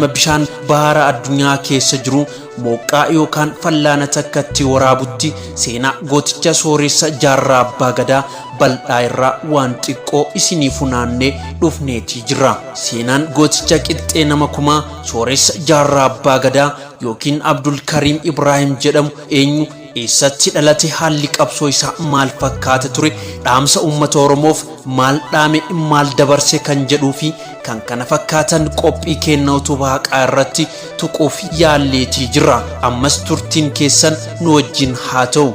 Bishaan bahara addunyaa keessa jiru mooqqaa yookaan fallaana takkatti waraabutti seenaa gooticha sooressa jaarraa abbaa gadaa bal'aa irraa waan xiqqoo isinii funaannee dhufneeti jira. Seenaan gooticha qixxee nama kumaa sooressa jaarraa abbaa gadaa yookiin Abdul Karim Ibrahim jedhamu eenyu eessatti dhalate haalli qabsoo isaa maal fakkaata ture dhaamsa uummata Oromoof maal dhaame maal dabarse kan jedhuu fi kan kana fakkaatan qophii kennaa utubaa haqaa irratti tuquuf yaalleetii jira. Ammas turtiin keessan nu wajjin haa ta'u.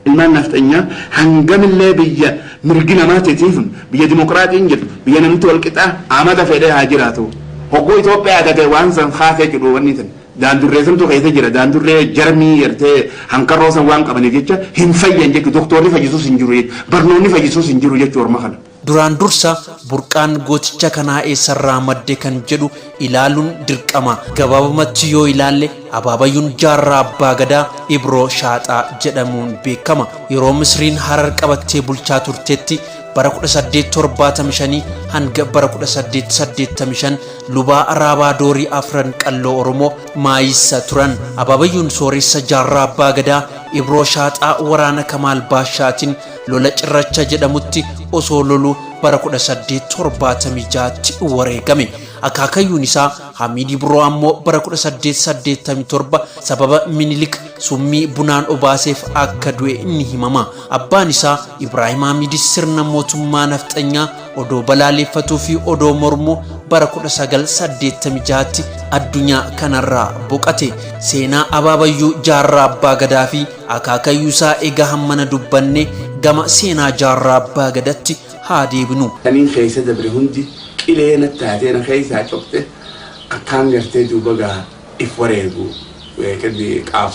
ilmaan nafxanya hangamillee biyya mirgina maateetiifun biyya dimokiraatiin jedhu biyya namni walqixa amada fedhee haa jiraatu hoggoo Itoophiyaa gagee waan san haafee jedhu wanni tan daandurree santu keessa jira daandurree jarmii yertee hankarroo san waan qabaniif jecha hin fayyan jechu doktorri fayyisuus hin jiru barnoonni fayyisuus hin jiru jechuu orma kana. Duraan dursa burqaan gooticha kanaa eessarraa madde kan jedhu ilaaluun dirqama. Gabaabumatti yoo ilaalle Abaabayyuun jaarraa abbaa gadaa Ibroo Shaaxaa jedhamuun beekama. Yeroo Misriin Harar qabattee bulchaa turteetti bara 1875 hanga bara 1885 lubaa Araabaa Doorii afran qalloo Oromoo maayisa turan. Abaabayyuun sooressa jaarraa abbaa gadaa Ibroo Shaaxaa waraana Kamaal Baashaatiin lola cirracha jedhamutti osoo lolu bara 1876tti wareegame. Akaakayyuun isaa Hamiid Ibroo ammoo bara 1887 sababa Minilik summii bunaan obaaseef akka du'e ni himama. Abbaan isaa Ibrahim Hamiid sirna mootummaa nafxanyaa odoo balaaleffatuu fi odoo mormuu bara 1986tti addunyaa kanarraa boqate. Seenaa Abaabayyuu jaarraa abbaa gadaa fi akaakayyuu isaa egaa hammana dubbanne gama seenaa jaarraa abbaa gadatti haa deebinu. Kaniin keessa dabre hundi qileena taatee na keessaa cofte akkaan gartee duuba gaa if wareegu qaabsu.